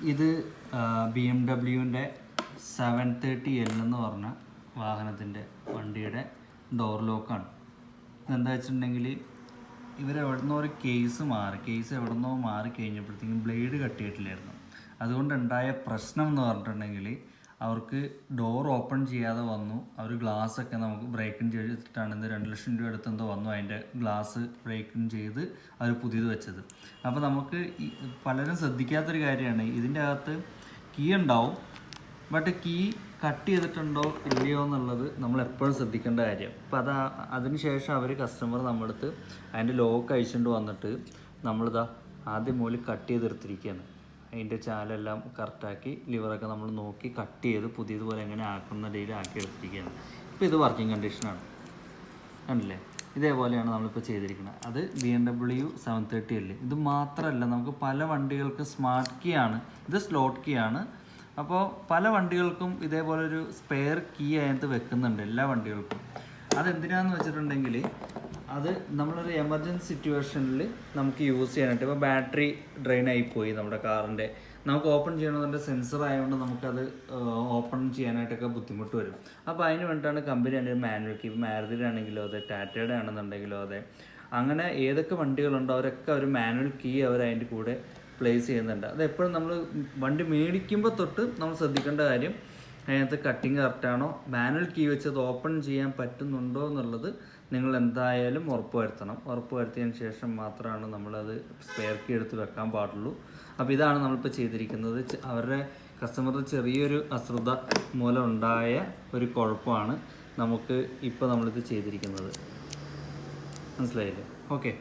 ഇത് BMW 730L എന്ന് പറഞ്ഞ വാഹനത്തിൻ്റെ വണ്ടിയുടെ ഡോർ ലോക്കാണ്. ഇതെന്താ വെച്ചിട്ടുണ്ടെങ്കിൽ ഇവരെവിടുന്നോ ഒരു കേസ് എവിടുന്നോ മാറി കഴിഞ്ഞപ്പോഴത്തേക്കും ബ്ലേഡ് കട്ടിയിട്ടില്ലായിരുന്നു. അതുകൊണ്ടുണ്ടായ പ്രശ്നം എന്ന് പറഞ്ഞിട്ടുണ്ടെങ്കിൽ അവർക്ക് ഡോർ ഓപ്പൺ ചെയ്യാതെ വന്നു. അവർ ഗ്ലാസ്സൊക്കെ നമുക്ക് ബ്രേക്കിൻ ചെയ്തിട്ടാണ് ഇത് 2 ലക്ഷം രൂപ അടുത്തെന്തോ വന്നു അതിൻ്റെ ഗ്ലാസ് ബ്രേക്കിൻ ചെയ്ത് അവർ പുതിയത് വെച്ചത്. അപ്പോൾ നമുക്ക് പലരും ശ്രദ്ധിക്കാത്തൊരു കാര്യമാണ്, ഇതിൻ്റെ അകത്ത് കീ ഉണ്ടാവും, ബട്ട് കീ കട്ട് ചെയ്തിട്ടുണ്ടോ ഇല്ലയോ എന്നുള്ളത് നമ്മൾ എപ്പോഴും ശ്രദ്ധിക്കേണ്ട കാര്യം. അപ്പോൾ അതിന് ശേഷം അവർ കസ്റ്റമർ നമ്മുടെ അടുത്ത് അതിൻ്റെ ലോക്ക് അയച്ചുകൊണ്ട് വന്നിട്ട് നമ്മളിതാ ആദ്യം മുതൽ കട്ട് ചെയ്തെടുത്തിരിക്കുകയാണ്. അതിൻ്റെ ചാലെല്ലാം കറക്റ്റാക്കി ലിവറൊക്കെ നമ്മൾ നോക്കി കട്ട് ചെയ്ത് പുതിയതുപോലെ എങ്ങനെ ആക്കുന്ന രീതിയിൽ ആക്കി എടുത്തിരിക്കുകയാണ്. ഇപ്പോൾ ഇത് വർക്കിംഗ് കണ്ടീഷനാണ്, കണ്ടില്ലേ? ഇതേപോലെയാണ് നമ്മളിപ്പോൾ ചെയ്തിരിക്കുന്നത്. അത് BMW 730L. ഇത് മാത്രമല്ല, നമുക്ക് പല വണ്ടികൾക്ക് സ്മാർട്ട് കീ ആണ്, ഇത് സ്ലോട്ട് കീ ആണ്. അപ്പോൾ പല വണ്ടികൾക്കും ഇതേപോലെ ഒരു സ്പെയർ കീ അതിനകത്ത് വെക്കുന്നുണ്ട്, എല്ലാ വണ്ടികൾക്കും. അതെന്തിനാന്ന് വെച്ചിട്ടുണ്ടെങ്കിൽ അത് നമ്മളൊരു എമർജൻസി സിറ്റുവേഷനിൽ നമുക്ക് യൂസ് ചെയ്യാനായിട്ട്. ഇപ്പോൾ ബാറ്ററി ഡ്രെയിൻ ആയിപ്പോയി നമ്മുടെ കാറിൻ്റെ, നമുക്ക് ഓപ്പൺ ചെയ്യണമെന്നുണ്ടെങ്കിൽ സെൻസർ ആയതുകൊണ്ട് നമുക്കത് ഓപ്പൺ ചെയ്യാനായിട്ടൊക്കെ ബുദ്ധിമുട്ട് വരും. അപ്പോൾ അതിന് വേണ്ടിയിട്ടാണ് കമ്പനി അതിൻ്റെ മാനുവൽ കീ, മാരുതിയുടെ ആണെങ്കിലോ അതെ, ടാറ്റയുടെ ആണെന്നുണ്ടെങ്കിലോ അതെ, അങ്ങനെ ഏതൊക്കെ വണ്ടികളുണ്ടോ അവരൊക്കെ ഒരു മാനുവൽ കീ അവർ അതിൻ്റെ കൂടെ പ്ലേസ് ചെയ്യുന്നുണ്ട്. അത് എപ്പോഴും നമ്മൾ വണ്ടി മേടിക്കുമ്പോൾ തൊട്ട് നമ്മൾ ശ്രദ്ധിക്കേണ്ട കാര്യം, അതിനകത്ത് കട്ടിങ് കറക്റ്റാണോ, മാനുവൽ കീ വെച്ച് അത് ഓപ്പൺ ചെയ്യാൻ പറ്റുന്നുണ്ടോ എന്നുള്ളത് നിങ്ങൾ എന്തായാലും ഉറപ്പ് വരുത്തിയതിന് ശേഷം മാത്രമാണ് നമ്മളത് സ്പെയർ കീ എടുത്ത് വെക്കാൻ പാടുള്ളൂ. അപ്പോൾ ഇതാണ് നമ്മളിപ്പോൾ ചെയ്തിരിക്കുന്നത്. അവരുടെ കസ്റ്റമറുടെ ചെറിയൊരു അശ്രദ്ധ മൂലം ഉണ്ടായ ഒരു കുഴപ്പമാണ് നമുക്ക് ഇപ്പോൾ നമ്മളിത് ചെയ്തിരിക്കുന്നത്. മനസ്സിലായില്ലേ? ഓക്കെ.